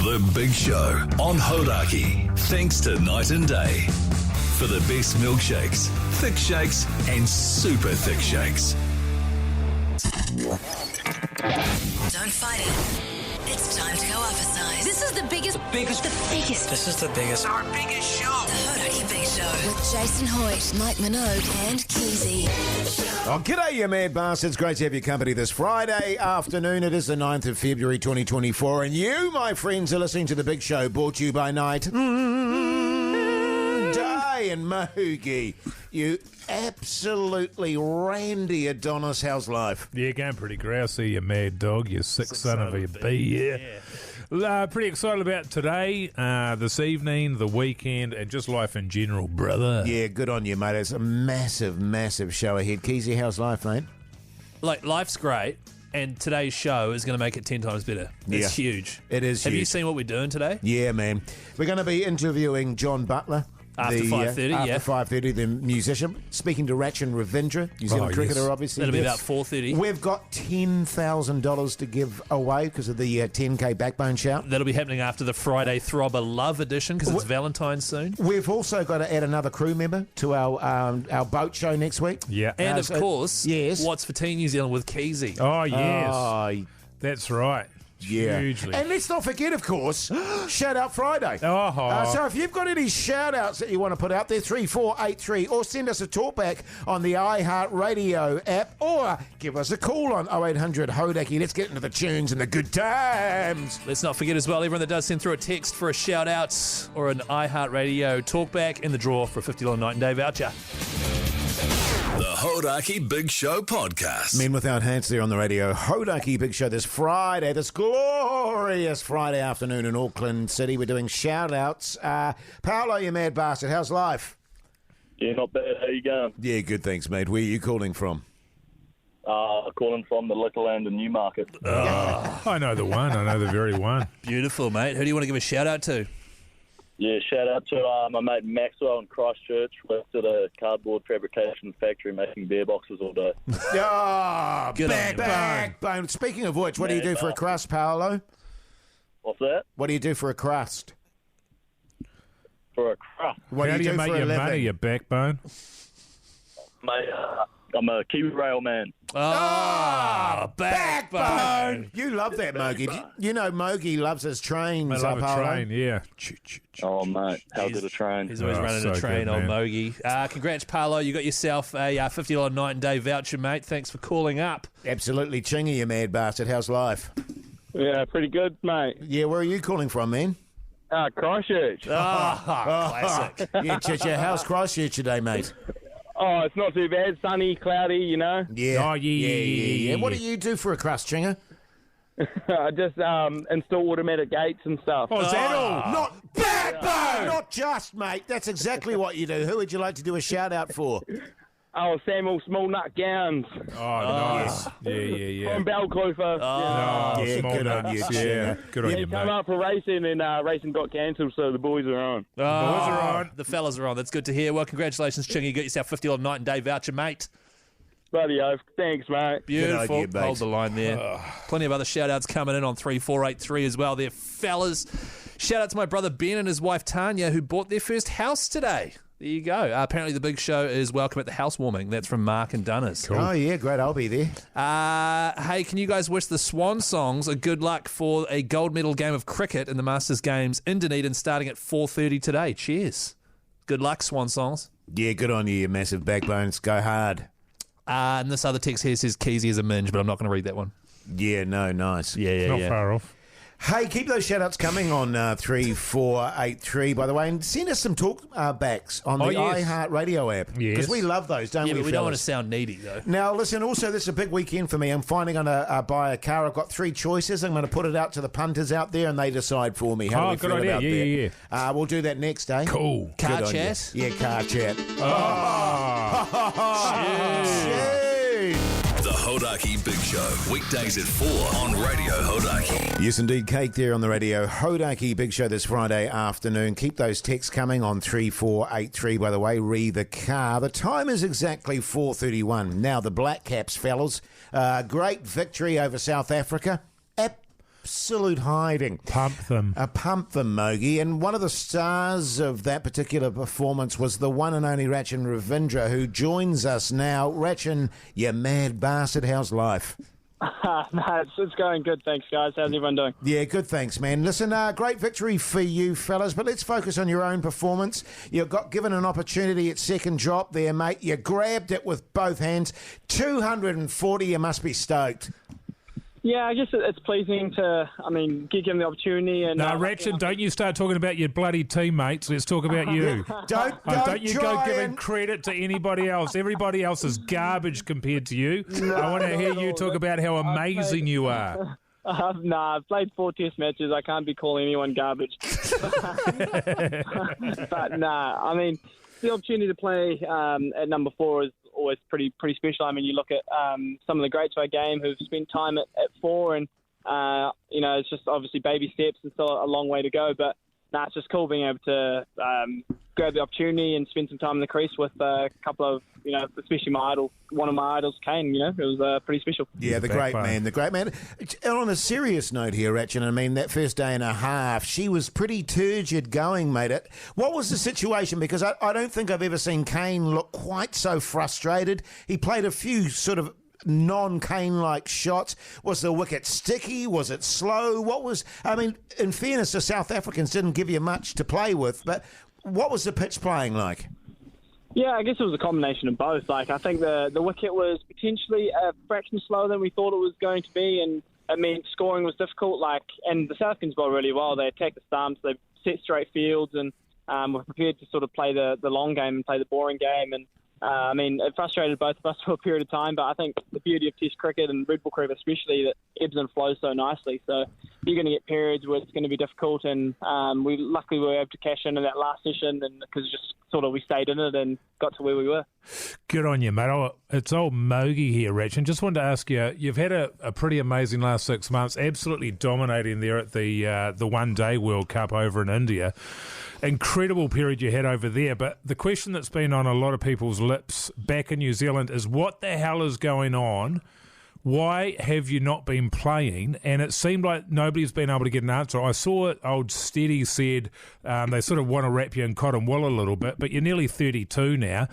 The Big Show on Hodaki. Thanks to Night and Day. For the best milkshakes, thick shakes, and super thick shakes. Don't fight it. It's time to go up a size. This is the biggest. This is the biggest. Our biggest show. The Hodaki Big Show. With Jason Hoyt, Mike Minogue, and Keezy. Oh, g'day, you mad bastards. Great to have your company this Friday afternoon. It is the 9th of February 2024, and you, my friends, are listening to The Big Show, brought to you by Night Day and Moogie. You absolutely randy Adonis. How's life? Yeah, going pretty grousey, you mad dog, you sick son of a bee, yeah. Pretty excited about today, this evening, the weekend, and just life in general, brother. Yeah, good on you, mate. It's a massive, massive show ahead. Keezy, how's life, mate? Like, life's great, and today's show is going to make it 10 times better. It's huge. It is Have huge. you seen what we're doing today? Yeah, man. We're going to be interviewing John Butler. After 5:30, After 5:30, the musician. Speaking to Rachin Ravindra, New Zealand cricketer, yes. obviously. It'll be about 4:30. We've got $10,000 to give away because of the 10K backbone shout. That'll be happening after the Friday Throbber Love edition because it's Valentine soon. We've also got to add another crew member to our boat show next week. Yeah. And of course, yes. What's for Teen New Zealand with Keezy. Oh, yes. Oh, That's right. yeah. Hugely. And let's not forget, of course, Shout Out Friday. Oh. So if you've got any shout outs that you want to put out there, 3483, or send us a talkback on the iHeartRadio app, or give us a call on 0800 Hodaki. Let's get into the tunes and the good times. Let's not forget as well, everyone that does send through a text for a shout out or an iHeartRadio talkback in the draw for a $50 night and day voucher. The Hodaki Big Show podcast. Men Without Hats there on the radio. Hodaki Big Show this Friday, this glorious Friday afternoon in Auckland City. We're doing shout-outs. Paolo, you mad bastard, how's life? Yeah, not bad. How you going? Yeah, good, thanks, mate. Where are you calling from? Calling from the Little Land in Newmarket. I know the one. I know the very one. Beautiful, mate. Who do you want to give a shout out to? Yeah, shout out to my mate Maxwell in Christchurch. Works at a cardboard fabrication factory making beer boxes all day. Oh, Good on you, backbone. Speaking of which, what do you do for a crust, Paolo? What's that? What do you do for a crust? For a crust? What How do you do make for a your living? money, your backbone? Mate, I'm a Kiwi Rail man. Oh, backbone. You love that, Mogi. You know Mogi loves his trains, I love a Paolo. train, yeah. Oh, mate, how good a train. He's always Oh, running so a train, good, old man. Mogi. Congrats, Paolo. You got yourself a $50 night and day voucher, mate. Thanks for calling up. Absolutely chingy, you mad bastard. How's life? Yeah, pretty good, mate. Yeah, where are you calling from, man? Christchurch. Classic. Yeah, Chicha. How's Christchurch today, mate? Oh, it's not too bad. Sunny, cloudy, you know. Yeah. Oh, yeah. What do you do for a crust, Chinga? I just install automatic gates and stuff. Oh, is that all? Not backbone! Not just, mate. That's exactly what you do. Who would you like to do a shout-out for? Oh, Samuel Small Nut Gowns Oh, nice. Yeah. from Belclover. Oh, Yeah, small good on nuts. you, Yeah, Chinga. good on He you, came mate. up for racing and racing got cancelled, so the boys are on. Oh, are on. the fellas are on. That's good to hear. Well, congratulations, Chingy. You got yourself $50 night and day voucher, mate. Bloody oath. Thanks, mate. Beautiful. idea, mate. Hold the line there. Plenty of other shout-outs coming in on 3483 as well there, fellas. Shout-out to my brother Ben and his wife Tanya, who bought their first house today. There you go. Apparently the big show is welcome at the housewarming. That's from Mark and Dunners. Oh, yeah, great. I'll be there. Hey, can you guys wish the Swan Songs a good luck for a gold medal game of cricket in the Masters Games in Dunedin starting at 4:30 today? Cheers. Good luck, Swan Songs. Yeah, good on you, you massive backbones. Go hard. And this other text here says Keezy is a minge, but I'm not going to read that one. Yeah, no, nice. Not far off. Hey, keep those shout-outs coming on 3483, by the way, and send us some talk backs on the yes. iHeartRadio app. Yes. Because we love those, don't Yeah, we, but we don't want to fellas? sound needy, though. Now, listen, also, this is a big weekend for me. I'm finally going to buy a car. I've got 3 choices. I'm going to put it out to the punters out there, and they decide for me. How do we good feel idea. about Yeah, that? We'll do that next, eh? Cool. Car Good on chat? you. Yeah, car chat. The Hodaki Big Show. Weekdays at 4 on Radio Hodaki. Yes, indeed. Cake there on the radio. Hodaki Big Show this Friday afternoon. Keep those texts coming on 3483, by the way. Re the car. The time is exactly 4:31. Now, the Black Caps, fellas. Great victory over South Africa. absolute hiding. Pump them. Pump them, Mogi. And one of the stars of that particular performance was the one and only Rachin Ravindra, who joins us now. Rachin, you mad bastard, how's life? No, it's going good, thanks, guys. How's everyone doing? Yeah, good, thanks, man. Listen, great victory for you fellas, but let's focus on your own performance. You got given an opportunity at second drop there, mate. You grabbed it with both hands. 240, you must be stoked. Yeah, I guess it's pleasing to, get given the opportunity. And No, Rachin, don't you start talking about your bloody teammates. Let's talk about you. Don't you go giving credit to anybody else. Everybody else is garbage compared to you. I want to hear you talk about how amazing you are. I've played 4 test matches. I can't be calling anyone garbage. But the opportunity to play at number 4 is always pretty special. I mean, you look at some of the greats of our game who've spent time at 4, and it's just obviously baby steps and still a long way to go. But it's just cool being able to grab the opportunity and spend some time in the crease with a couple of, especially one of my idols, Kane. It was pretty special. Yeah, the great man. And on a serious note here, Rachin, that first day and a half, she was pretty turgid going, mate. What was the situation? Because I don't think I've ever seen Kane look quite so frustrated. He played a few sort of non-Kane-like shots. Was the wicket sticky? Was it slow? In fairness, the South Africans didn't give you much to play with, but what was the pitch playing like? Yeah, I guess it was a combination of both. I think the wicket was potentially a fraction slower than we thought it was going to be, and it meant scoring was difficult. And the South Africans bowled really well. They attacked the stumps, they set straight fields, and were prepared to sort of play the long game and play the boring game. And it frustrated both of us for a period of time, but I think the beauty of Test cricket and red ball cricket especially, that ebbs and flows so nicely. So you're going to get periods where it's going to be difficult, and we luckily were able to cash in that last session, and because just sort of we stayed in it and got to where we were. Good on you, mate. It's old Mogi here, Rachin. Just wanted to ask you, you've had a pretty amazing last 6 months, absolutely dominating there at the one-day World Cup over in India. Incredible period you had over there, but the question that's been on a lot of people's lips back in New Zealand is what the hell is going on? Why have you not been playing? And it seemed like nobody's been able to get an answer. I saw old Steady said they sort of want to wrap you in cotton wool a little bit, but you're nearly 32 now.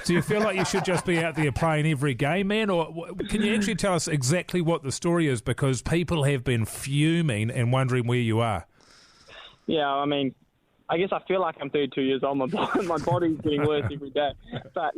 Do you feel like you should just be out there playing every game, man? Or can you actually tell us exactly what the story is? Because people have been fuming and wondering where you are. Yeah, I guess I feel like I'm 32 years old. My body's getting worse every day. But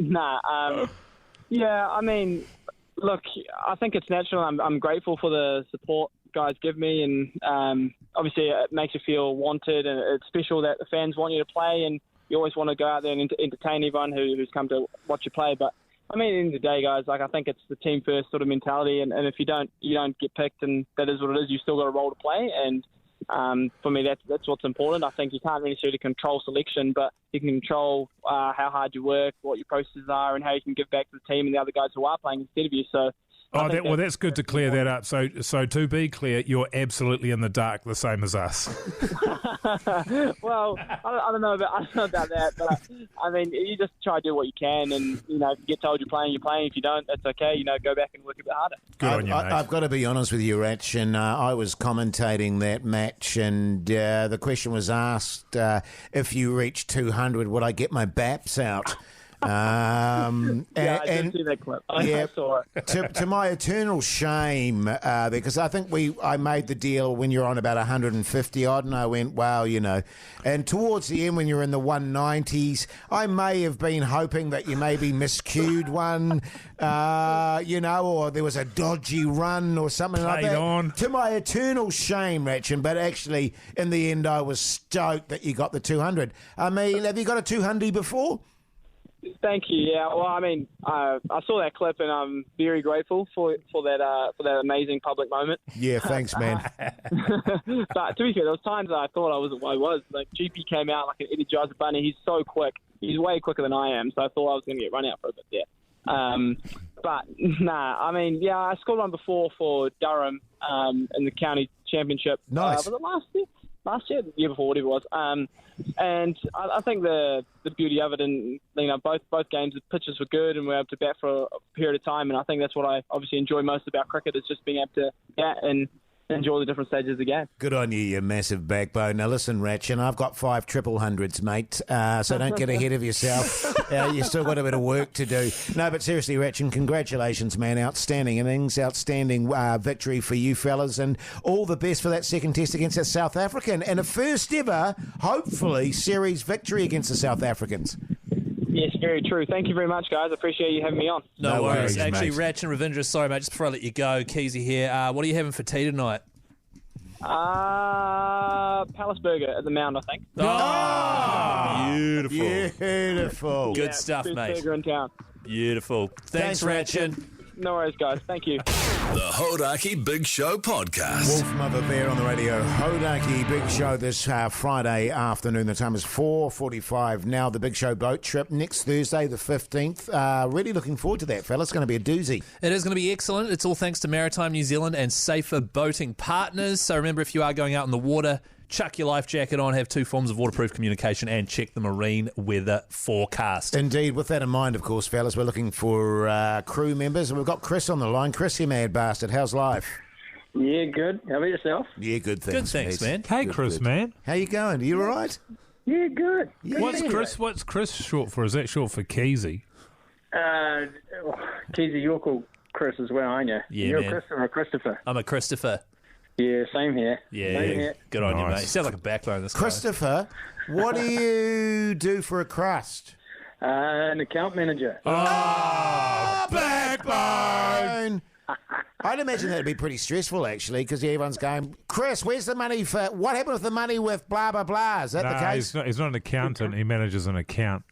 look, I think it's natural. I'm grateful for the support guys give me, and obviously it makes you feel wanted, and it's special that the fans want you to play, and you always want to go out there and entertain everyone who's come to watch you play. But at the end of the day, guys, I think it's the team first sort of mentality, and if you don't get picked, and that is what it is. You still got a role to play, and for me, that's what's important. I think you can't necessarily control selection, but you can control how hard you work, what your processes are, and how you can give back to the team and the other guys who are playing instead of you. So, that's good to clear that up. So to be clear, you're absolutely in the dark, the same as us. Well, I don't know about that, but you just try to do what you can, and if you get told you're playing, you're playing. If you don't, that's okay. Go back and work a bit harder. Good on you, mate. I've got to be honest with you, Rach, and I was commentating that match, and the question was asked, if you reach 200, would I get my baps out? I did see that clip. I saw it. To my eternal shame, because I think I made the deal when you're on about 150 odd, and I went, wow, And towards the end, when you're in the 190s, I may have been hoping that you maybe miscued one, or there was a dodgy run or something like that. On. To my eternal shame, Rachin, but actually, in the end, I was stoked that you got the 200. Have you got a 200 before? Thank you. Yeah. Well, I saw that clip, and I'm very grateful for that amazing public moment. Yeah. Thanks, man. But to be fair, there was times I thought I wasn't what I was. Like GP came out like an Energizer bunny. He's so quick. He's way quicker than I am. So I thought I was going to get run out for a bit there. I scored one before for Durham in the county championship. Nice. Was it last year, the year before, whatever it was. And I think the beauty of it, and both games, the pitches were good, and we were able to bat for a period of time. And I think that's what I obviously enjoy most about cricket, is just being able to bat and enjoy the different stages of the game. Good on you, you massive backbone. Now listen, Rachin, I've got 5 triple hundreds, mate, so don't get ahead of yourself. You've still got a bit of work to do. No, but seriously, Rachin, congratulations, man. Outstanding innings, outstanding victory for you fellas, and all the best for that second test against that South African, and a first ever, hopefully, series victory against the South Africans. Yes, very true. Thank you very much, guys. I appreciate you having me on. No worries. Actually, mate. Rachin Ravindra, sorry, mate, just before I let you go, Keezy here. What are you having for tea tonight? Palace Burger at the Mount, I think. Beautiful. Beautiful. Good stuff, best mate. burger in town. Beautiful. Thanks, Rachin. No worries, guys. Thank you. The Hodaki Big Show podcast. Wolf Mother there on the radio. Hodaki Big Show this Friday afternoon. The time is 4:45 now. The Big Show boat trip next Thursday, the 15th. Really looking forward to that, fella. It's going to be a doozy. It is going to be excellent. It's all thanks to Maritime New Zealand and Safer Boating Partners. So remember, if you are going out in the water, chuck your life jacket on, have 2 forms of waterproof communication, and check the marine weather forecast. Indeed. With that in mind, of course, fellas, we're looking for crew members. And we've got Chris on the line. Chris, you mad bastard. How's life? Yeah, good. How about yourself? Yeah, good Good things. thanks, mate. man. Hey, Good, Chris, good. man. How you going? Are you all right? Yeah, good. What's Chris short for? Is that short for Keezy? Keezy, you're called Chris as well, aren't you? Yeah, you're man. a Chris or a Christopher? I'm a Christopher. Yeah, same here. Yeah, Same here. good on you, Nice. mate. You sound like a backbone, this guy. Christopher, what do you do for a crust? An account manager. Backbone! I'd imagine that'd be pretty stressful, actually, because everyone's going, Chris, where's the money for... What happened with the money with blah, blah, blah? Is that the case? He's not an accountant. He manages an account.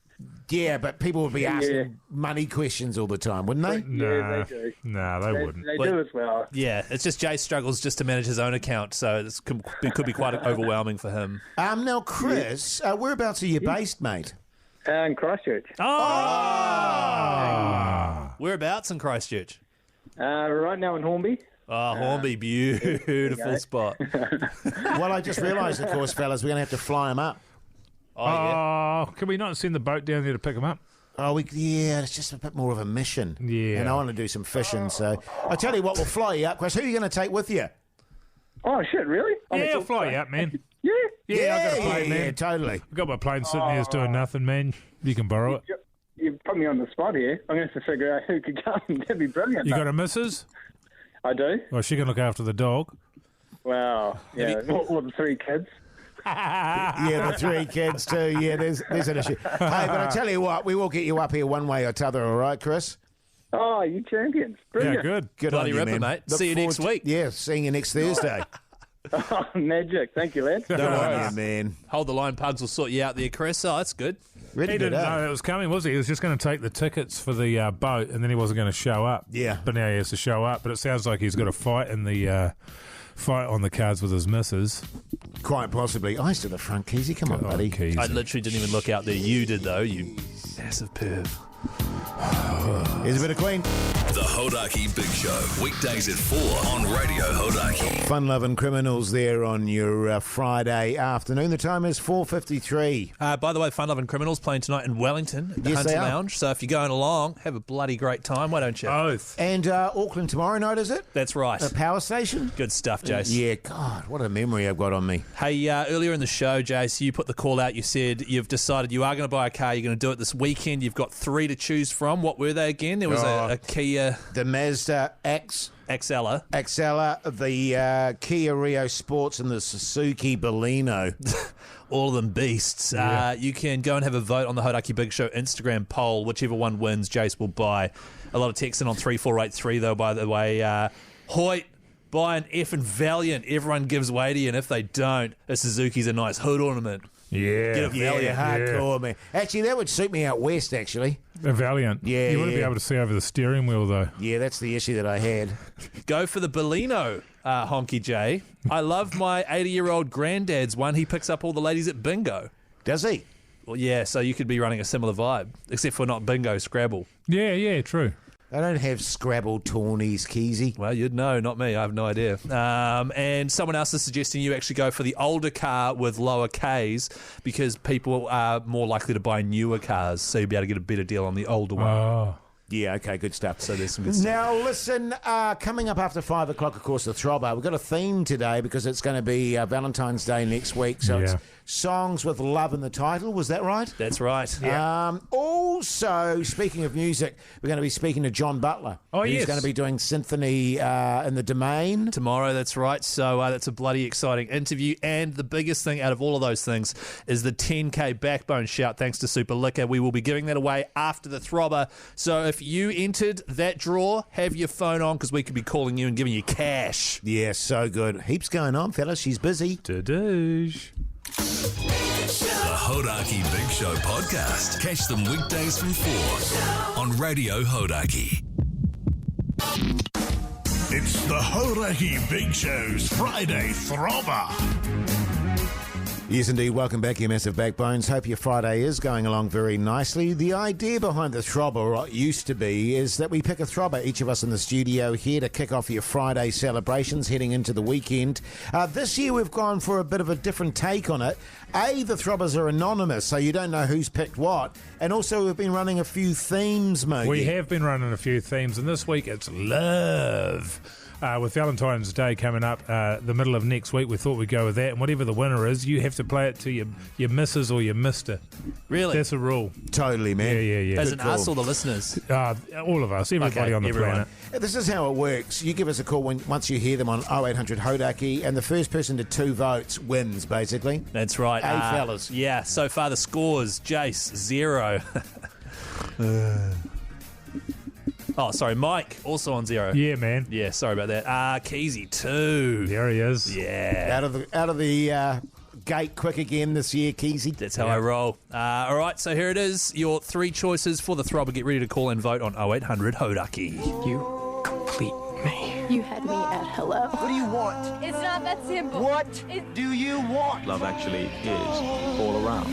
Yeah, but people would be asking money questions all the time, wouldn't they? Nah, they do. Nah, they wouldn't. They do as well. Yeah, it's just Jase struggles just to manage his own account, so it could be quite overwhelming for him. Now, Chris, whereabouts are you based, mate? In Christchurch. Whereabouts in Christchurch? Right now in Hornby. Oh, Hornby, beautiful spot. Well, I just realised, of course, fellas, we're going to have to fly him up. Oh, yeah. Can we not send the boat down there to pick him up? Oh, yeah, it's just a bit more of a mission. Yeah. And I want to do some fishing, so... I tell you what, we'll fly you up, Chris. Who are you going to take with you? Oh, shit, really? Yeah, I'll fly you up, man. Yeah. Yeah, I got a plane, yeah, man. totally. I've got my plane sitting here, it's doing nothing, man. You can borrow it. You put me on the spot here. I'm going to have to figure out who could come. That'd be brilliant. You got a missus? I do. Well, she can look after the dog. Wow. Yeah, all the 3 kids. Yeah, the 3 kids too. Yeah, there's an issue. Hey, but I tell you what, we will get you up here one way or t'other, all right, Chris? Oh, you champions. Brilliant. Yeah, good. Good Bloody on you, ripper, man. mate. Look See you next forward week. Yeah, seeing you next Thursday. Oh, magic. Thank you, lads. Good on you, man. Hold the line, Pugs will sort you out there, Chris. Oh, that's good. Ready He to didn't go. know that was coming, was he? He was just going to take the tickets for the boat, and then he wasn't going to show up. Yeah. But now he has to show up. But it sounds like he's got a fight in the fight on the cards with his missus. Quite possibly. Eyes to the front, Keezy. Come on, buddy. Keezy. I literally didn't even look out there. You did, though, you massive perv. Here's a bit of Queen. The Hodaki Big Show. Weekdays at 4 on Radio Hodaki. Fun-loving criminals there on your Friday afternoon. The time is 4:53. By the way, Fun Loving Criminals playing tonight in Wellington at the Yes, Hunter they are. Lounge. So if you're going along, have a bloody great time. Why don't you? Oath. And Auckland tomorrow night, is it? That's right. A power station? Good stuff, Jase. Yeah, God, what a memory I've got on me. Hey, earlier in the show, Jase, you put the call out. You said you've decided you are going to buy a car. You're going to do it this weekend. You've got 3 to choose from. What were they again? There was a Kia The Mazda Axela. Axela, the Kia Rio Sports, and the Suzuki Baleno. All of them beasts. You can go and have a vote on the Hodaki Big Show Instagram poll. Whichever one wins, Jase will buy. A lot of texting on 3483, though, by the way. Hoyt, buy an effing Valiant. Everyone gives way to you, and if they don't, a Suzuki's a nice hood ornament. Yeah. Get a Valiant. Hardcore, man. Actually, that would suit me out west, actually. A Valiant. Yeah, You wouldn't be yeah. able to see over the steering wheel, though. Yeah, that's the issue that I had. Go for the Baleno, Honky J. I love my 80-year-old granddad's one. He picks up all the ladies at bingo. Does he? Well, yeah, so you could be running a similar vibe, except for not bingo, Scrabble. Yeah, true. I don't have Scrabble tawnies, Keezy. Well, you'd know, not me. I have no idea. And someone else is suggesting you actually go for the older car with lower Ks because people are more likely to buy newer cars, so you'll be able to get a better deal on the older one. Oh. Yeah, okay, good stuff. So there's some good stuff. Now, listen, coming up after 5 o'clock, of course, the Throbber. We've got a theme today because it's going to be Valentine's Day next week. So it's songs with love in the title. Was that right? That's right. Yeah. Also, speaking of music, we're going to be speaking to John Butler. Oh, He's yes. going to be doing Symphony in the Domain. Tomorrow, that's right. So that's a bloody exciting interview. And the biggest thing out of all of those things is the 10K backbone shout thanks to Super Liquor. We will be giving that away after the Throbber. So if you entered that draw, have your phone on because we could be calling you and giving you cash. Yeah, so good. Heaps going on, fellas. She's busy. Tadoosh. The Hodaki Big Show podcast. Catch them weekdays from 4 on Radio Hodaki. It's the Hodaki Big Show's Friday Throbber. Yes, indeed. Welcome back, you massive backbones. Hope your Friday is going along very nicely. The idea behind the Throbber, or what used to be, is that we pick a Throbber, each of us in the studio here, to kick off your Friday celebrations heading into the weekend. This year we've gone for a bit of a different take on it. The Throbbers are anonymous, so you don't know who's picked what. And also we've been running a few themes, Mogi. We have been running a few themes, and this week it's love. With Valentine's Day coming up the middle of next week, we thought we'd go with that. And whatever the winner is, you have to play it to your missus or your mister. Really? That's a rule. Totally, man. Yeah. As in us or the listeners? All of us, everybody on the planet. This is how it works. You give us a call once you hear them on 0800 Hodaki, and the first person to 2 votes wins, basically. That's right. Fellas. Yeah, so far the scores, Jase, 0. Oh, sorry, Mike, also on 0. Yeah, man. Yeah, sorry about that. Keezy, 2. There he is. Yeah. Out of the gate quick again this year, Keezy. That's how I roll. All right, so here it is. Your 3 choices for the Throbber. Get ready to call and vote on 0800 Hodaki. You complete me. You had me at hello. What do you want? It's not that simple. What do you want? Love actually is all around.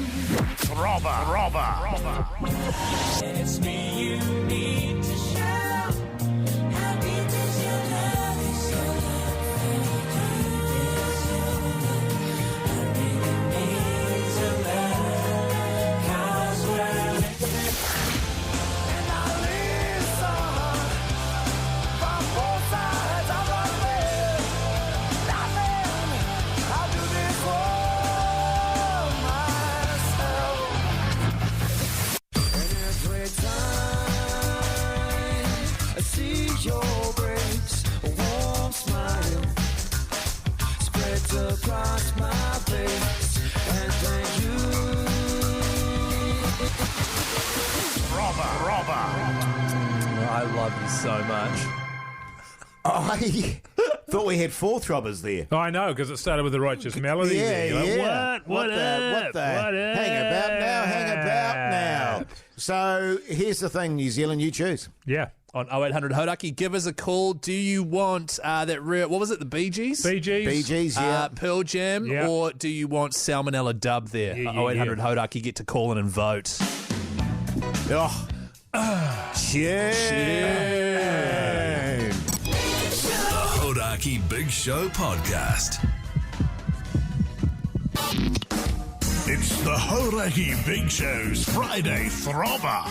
Throbber. It's me you need to show. How deep is your love? Is your love? I really need to love. 'Cause we're and I listen from both sides of the bed. Darling, I'll do this for myself. And every time I see your grace, a warm smile spreads across my face, and thank you. I love you so much. I thought we had 4 Throbbers there. Oh, I know, because it started with the righteous melody. there. You're like, What up? Hang about now. So here's the thing, New Zealand, you choose. Yeah. On 0800 Hodaki, give us a call. Do you want that real, what was it, the Bee Gees? Bee Gees. Bee Gees, yeah. Pearl Jam, Yeah. or do you want Salmonella Dub there? Yeah, 0800 Hodaki, get to call in and vote. Oh. Cheers. The Hodaki Big Show podcast. It's the Hodaki Big Show's Friday Throbber.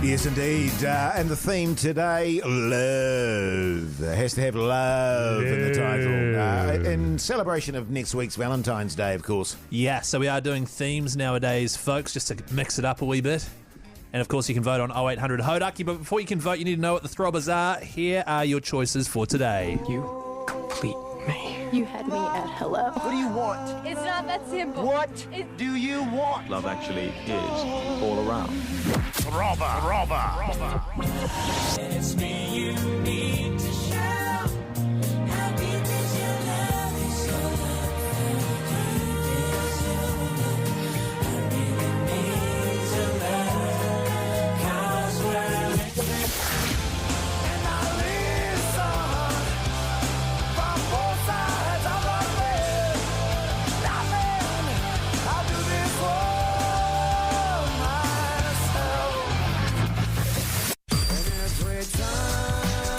Yes, indeed. And the theme today, love. It has to have love in the title. In celebration of next week's Valentine's Day, of course. Yeah, so we are doing themes nowadays, folks, just to mix it up a wee bit. And, of course, you can vote on 0800 Hodaki. But before you can vote, you need to know what the Throbbers are. Here are your choices for today. You complete me. You had me at hello. What do you want? It's not that simple. What do you want? Love actually is all around. Throbber. It's me you need to show. How deep is your love? Is your love? I really need to love. 'Cause we're and I listen from both sides of the bed. Darling, I'll do this for myself. And every time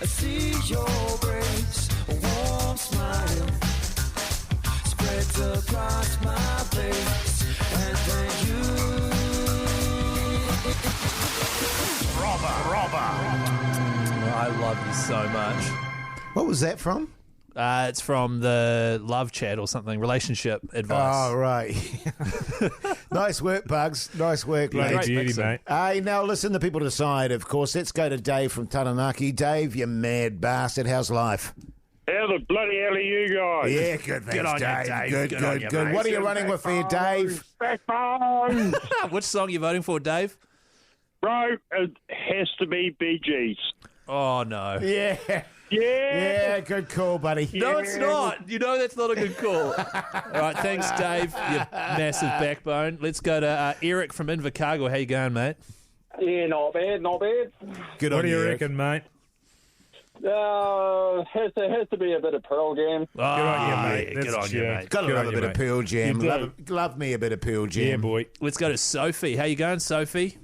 I see your grace, a warm smile spreads across my face, and thank you. I love you so much. What was that from? It's from the love chat or something, relationship advice. Oh, right. Nice work, Bugs. Nice work, Bloody mate. beauty, mate. Hey, now listen, the people decide, of course. Let's go to Dave from Taranaki. Dave, you mad bastard. How's life? How the bloody hell are you guys? Yeah, good, thanks, on you, Dave. Dave. Good, Good on good, you, good. mate. What are you running with here, Dave? Backbone! Which song are you voting for, Dave? Bro, it has to be Bee Gees. Oh, no. Yeah. Yeah. Yeah, good call, buddy. No, it's not. You know that's not a good call. All right, thanks, Dave. You massive backbone. Let's go to Eric from Invercargill. How you going, mate? Yeah, not bad, not bad. Good What on do you Eric. reckon, mate? Has to be a bit of Pearl Jam. Good on you, mate. Good That's on you, true. mate. Gotta Good love on a you, bit of mate. Pearl Jam. You Love me a bit of Pearl Jam. Yeah, boy. Let's go to Sophie. How you going, Sophie?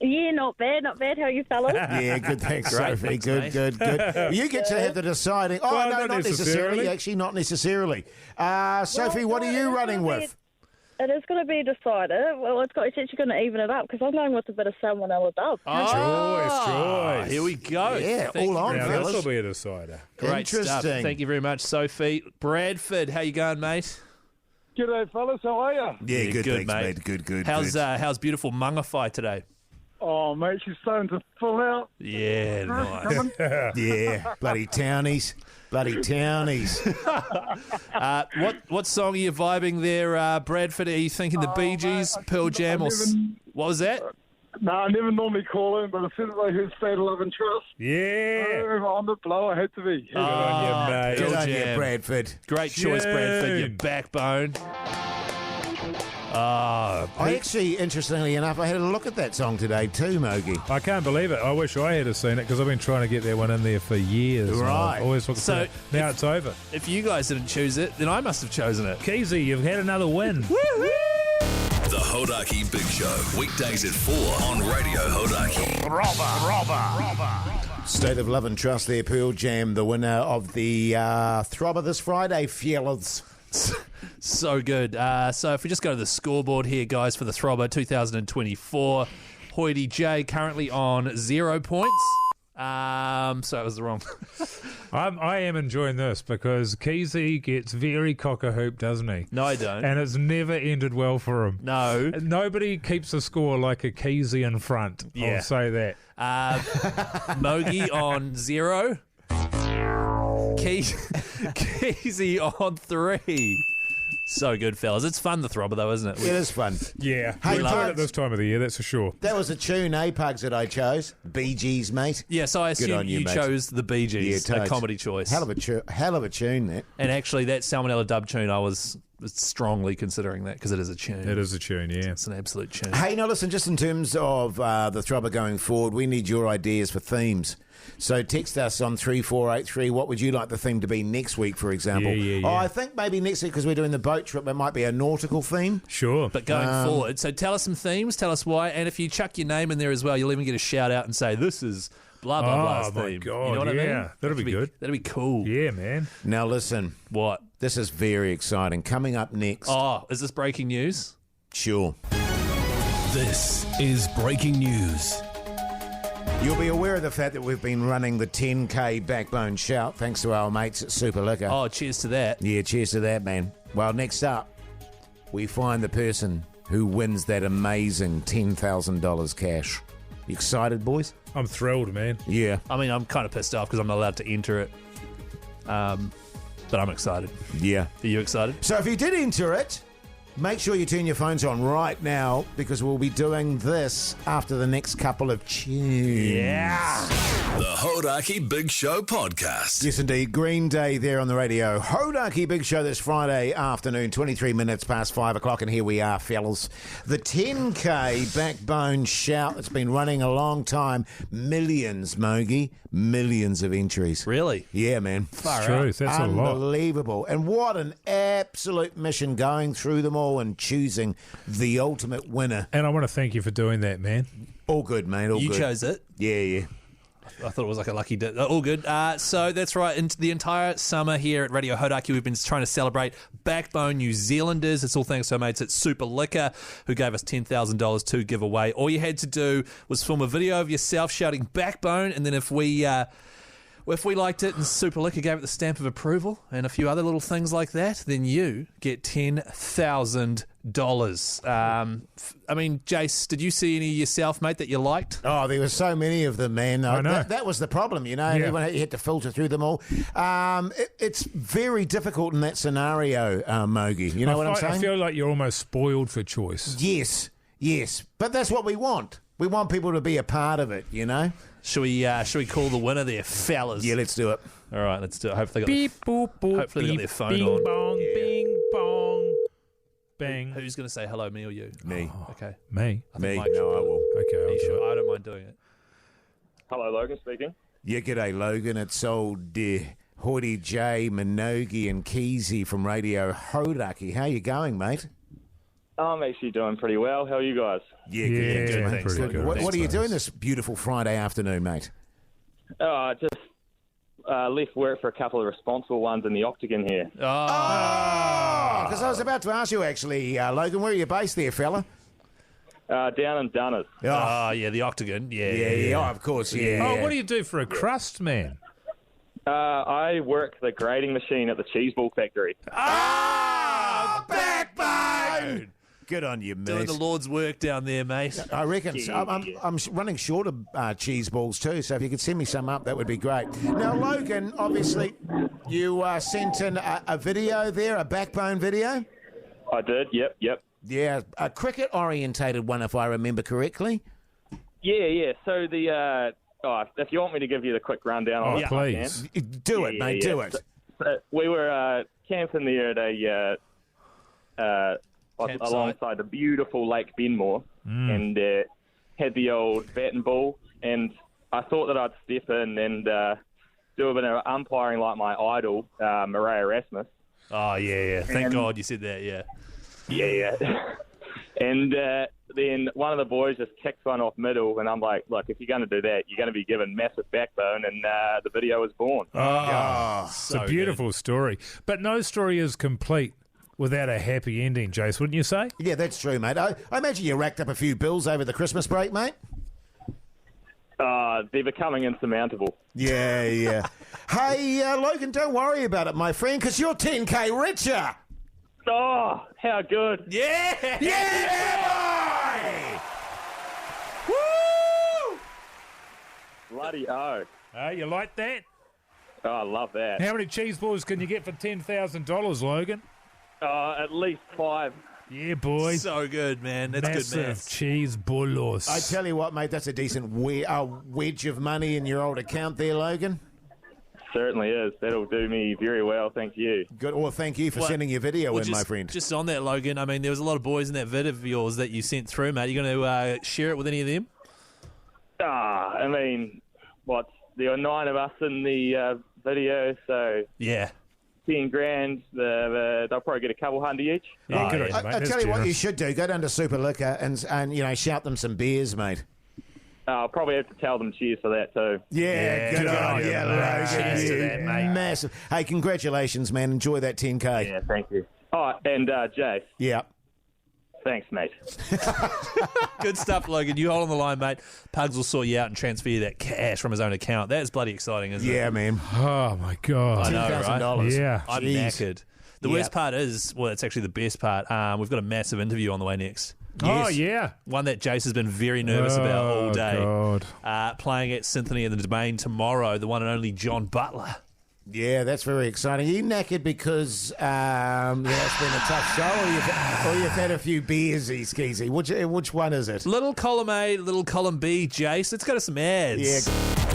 Yeah, not bad, not bad. How are you, fellas? Yeah, good. Thanks, Great, Sophie. thanks, good, mate. good, good. You get to have the deciding. Oh, Well, no, not not necessarily. necessarily. Actually, not necessarily. Sophie, what are you running with? It is going to be a decider. Well, it's actually going to even it up because I'm going with a bit of someone else up. Choice. Here we go. Yeah, Thank all you on, very Now, much. this fellas. will be a decider. Great stuff. Interesting. Thank you very much, Sophie. Bradford, how you going, mate? G'day, fellas. How are you? Yeah, good, good, thanks, mate. mate. Good, good. How's good. how's beautiful Mangawhai today? Oh, mate, she's starting to fill out. Yeah, nice. Yeah, bloody townies. Bloody townies. What song are you vibing there, Bradford? Are you thinking the Bee Gees, Pearl Jam, or what was that? No, I never normally call in, but as soon as I heard State of Love and Trust, Yeah. on the blow, I had to be. Good on you, mate. Pearl Good on you, Jam. Bradford. Great choice, Bradford. Your Tune. backbone. I actually, interestingly enough, I had a look at that song today too, Mogi. I can't believe it. I wish I had seen it because I've been trying to get that one in there for years. and Right. I've always looked So, for it. Now it's over. If you guys didn't choose it, then I must have chosen it. Keezy, you've had another win. The Hodaki Big Show, weekdays at 4 on Radio Hodaki. State of Love and Trust there, Pearl Jam, the winner of the Throbber this Friday, fellas. So good. So if we just go to the scoreboard here, guys, for the Throbber 2024, Hoity J currently on 0 points. So it was the wrong. I am enjoying this because Keezy gets very cock-a-hoop, doesn't he? No, I don't. And it's never ended well for him. No. Nobody keeps a score like a Keezy in front. Yeah. I'll say that. Mogi on 0. Keezy on 3. So good, fellas. It's fun, the Throbber, though, isn't it? It is fun. Yeah. Hey, we enjoy it Pugs. at this time of the year, that's for sure. That was a tune, Pugs, that I chose. Bee Gees, mate. Yeah, so I Good assume on you, you mate. chose the Bee Gees, Yeah, a totes. comedy choice. Hell of a tune, that. And actually, that Salmonella dub tune, I was strongly considering that because it is a tune. It is a tune, yeah. It's an absolute tune. Hey, now listen, just in terms of the Throbber going forward, we need your ideas for themes. So text us on 3483. What would you like the theme to be next week, for example? Yeah. Oh, I think maybe next week, because we're doing the boat trip, it might be a nautical theme. Sure. But going forward, so tell us some themes, tell us why, and if you chuck your name in there as well, you'll even get a shout out and say, this is blah, blah, blah's my theme. God, you know what I mean? yeah. That'll be good. That'd be cool. Yeah, man. Now listen, What? this is very exciting. Coming up next. Oh, is this breaking news? Sure. This is breaking news. You'll be aware of the fact that we've been running the 10K Backbone Shout, thanks to our mates at Super Liquor. Oh, cheers to that. Yeah, cheers to that, man. Well, next up, we find the person who wins that amazing $10,000 cash. You excited, boys? I'm thrilled, man. Yeah. I mean, I'm kind of pissed off because I'm not allowed to enter it. But I'm excited. Yeah. Are you excited? So if you did enter it, make sure you turn your phones on right now because we'll be doing this after the next couple of tunes. Yeah. The Hodaki Big Show podcast. Yes, indeed. Green Day there on the radio. Hodaki Big Show this Friday afternoon, 23 minutes past 5 o'clock, and here we are, fellas. The 10K Backbone Shout that's been running a long time. Millions, Mogi. Millions of entries. Really? Yeah, man. It's true. That's a lot. Unbelievable. And what an absolute mission going through them all and choosing the ultimate winner. And I want to thank you for doing that, man. All good, mate. All You good. chose it. Yeah. I thought it was like a lucky dip. All good. So that's right. Into the entire summer here at Radio Hodaki, we've been trying to celebrate Backbone New Zealanders. It's all thanks to our mates at Super Liquor, who gave us $10,000 to give away. All you had to do was film a video of yourself shouting Backbone, and then if we liked it and Super Liquor gave it the stamp of approval and a few other little things like that, then you get $10,000. I mean, Jase, did you see any yourself, mate, that you liked? Oh, there were so many of them, man. I know. That was the problem, you know. Yeah. You had to filter through them all. It's very difficult in that scenario, Mogi. You know what I'm saying? I feel like you're almost spoiled for choice. Yes. But that's what we want. We want people to be a part of it, you know? Should we call the winner there, fellas? Yeah, let's do it. All right, let's do it. Hopefully Beep, boop, boop, Hopefully they got their phone bing, on. Bong, bing, bong, bang. Who's going to say hello, me or you? Me. Okay. Me? I think Me. Mike should No, I do it. will. Okay, Are I'll you do sure? it. I don't mind doing it. Hello, Logan speaking. Yeah, g'day, Logan. It's old Hoity J, Minogue and Keezy from Radio Hodaki. How you going, mate? I'm actually doing pretty well. How are you guys? Yeah, Yeah, good. pretty Good. good. What are you Thanks, doing mate. this beautiful Friday afternoon, mate? I just left work for a couple of responsible ones in the Octagon here. Because I was about to ask you, actually, Logan, where are you based there, fella? Down in Dunners. Oh, yeah, the Octagon. Yeah, of course, yeah. Oh, what do you do for a crust, man? I work the grading machine at the cheese ball factory. Backbone! Good on you, mate. Doing the Lord's work down there, mate. I reckon. So I'm running short of cheese balls too, so if you could send me some up, that would be great. Now, Logan, obviously, you sent in a video there, a Backbone video. I did, yep. Yeah, a cricket-orientated one, if I remember correctly. Yeah. So the if you want me to give you the quick rundown on it, Please. Do it, mate, do it. So we were camping there at a Campsite. alongside the beautiful Lake Benmore, and had the old bat and ball, and I thought that I'd step in and do a bit of umpiring like my idol, Maria Erasmus. Oh, yeah. Thank God you said that, yeah. Yeah. And then one of the boys just kicked one off middle, and I'm like, look, if you're going to do that, you're going to be given massive backbone, and the video was born. It's a beautiful story. But no story is complete without a happy ending, Jase, wouldn't you say? Yeah, that's true, mate. I imagine you racked up a few bills over the Christmas break, mate. They're becoming insurmountable. Yeah. Hey, Logan, don't worry about it, my friend, because you're 10K richer. Oh, how good. Yeah, boy! Woo! Bloody oh. You like that? Oh, I love that. How many cheese balls can you get for $10,000, Logan? At least 5. Yeah, boy. So good, man. That's good, man. Massive cheese balls. I tell you what, mate, that's a decent wedge of money in your old account there, Logan. Certainly is. That'll do me very well, thank you. Good. Well, thank you for sending your video in, my friend. Just on that, Logan, I mean, there was a lot of boys in that vid of yours that you sent through, mate. You going to share it with any of them? I mean, there were 9 of us in the video, so Yeah. 10 grand. They'll probably get a couple hundred each. Yeah, good on you, mate. I That's tell you what you generous. should do. Go down to Super Liquor and you know, shout them some beers, mate. I'll probably have to tell them cheers for that too. Yeah, good on you, Logan. Cheers to that, mate. Massive. Hey, congratulations, man. Enjoy that 10K. Yeah, thank you. Oh, and Jase, Yeah. thanks, mate. Good stuff, Logan. You hold on the line, mate. Pugs will sort you out and transfer you that cash from his own account. That's bloody exciting, isn't it? Yeah, man. Oh, my God. I know, right? $10,000. Yeah. I'm Jeez. knackered. The worst part is, well, it's actually the best part. We've got a massive interview on the way next. Oh, yeah. One that Jase has been very nervous about all day. God. Playing at Symphony in the Domain tomorrow, the one and only John Butler. Yeah, that's very exciting. Are you knackered because it's been a tough show, or you've had a few beers, Skeezy? Which one is it? Little column A, little column B, Jase. Let's go to some ads. Yeah.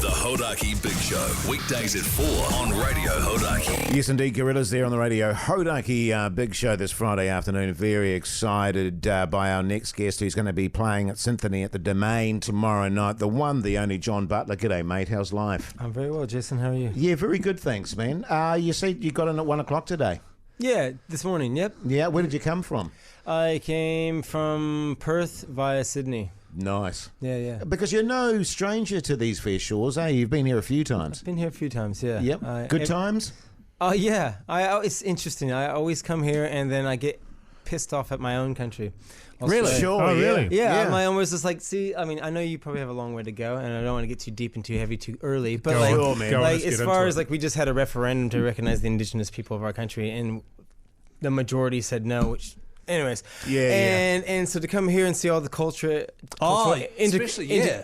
The Hodaki Big Show, weekdays at 4 on Radio Hodaki. Yes, indeed, Gorillas there on the Radio Hodaki Big Show this Friday afternoon. Very excited by our next guest who's going to be playing at Symphony at the Domain tomorrow night. The one, the only John Butler. G'day, mate. How's life? I'm very well, Jason. How are you? Yeah, very good, thanks, man. You see, you got in at 1 o'clock today. Yeah, this morning, yep. Yeah, where did you come from? I came from Perth via Sydney. Nice. Yeah. Because you're no stranger to these fair shores, eh? You've been here a few times. I've been here a few times, yeah. Yep. Good times? Oh, yeah. It's interesting. I always come here and then I get pissed off at my own country. Really? Sure. Oh, really? Yeah, I'm almost just like, see, I mean, I know you probably have a long way to go, and I don't want to get too deep and too heavy too early, but Go like, on, man. Go on, like let's as get far into as it. like we just had a referendum to recognize the indigenous people of our country, and the majority said no, which. Anyways, and so to come here and see all the culture,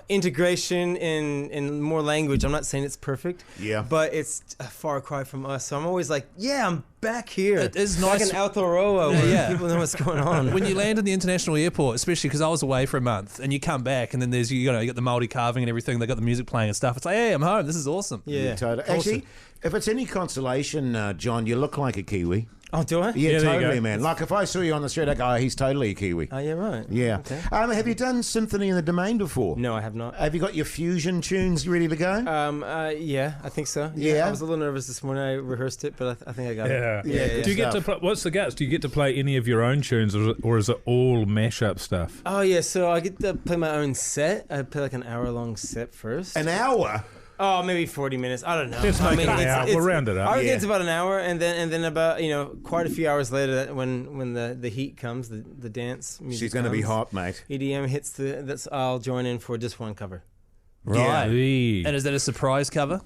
integration in more language. I'm not saying it's perfect, but it's a far cry from us. So I'm always like, I'm back here. It is nice. Like in Aotearoa, where people know what's going on. When you land in the international airport, especially because I was away for a month, and you come back, and then there's you got the Māori carving and everything. They got the music playing and stuff. It's like, hey, I'm home. This is awesome. Yeah, totally. Actually, if it's any consolation, John, you look like a Kiwi. Oh, do I? Yeah, totally, man. Like if I saw you on the street, I go, he's totally a Kiwi. Oh, yeah, right. Yeah. Okay. Have you done Symphony in the Domain before? No, I have not. Have you got your fusion tunes ready to go? Yeah, I think so. Yeah. I was a little nervous this morning. I rehearsed it, but I think I got it. Yeah. Do you get to what's the guts? Do you get to play any of your own tunes, or is it all mashup stuff? Oh, yeah, so I get to play my own set. I play like an hour-long set first. An hour? Oh, maybe 40 minutes. I don't know. Let's make it an hour. We'll round it up. I reckon it's about an hour, and then about quite a few hours later, when the heat comes, the dance music. She's going to be hot, mate. EDM hits I'll join in for just one cover. Right. Yeah. And is that a surprise cover?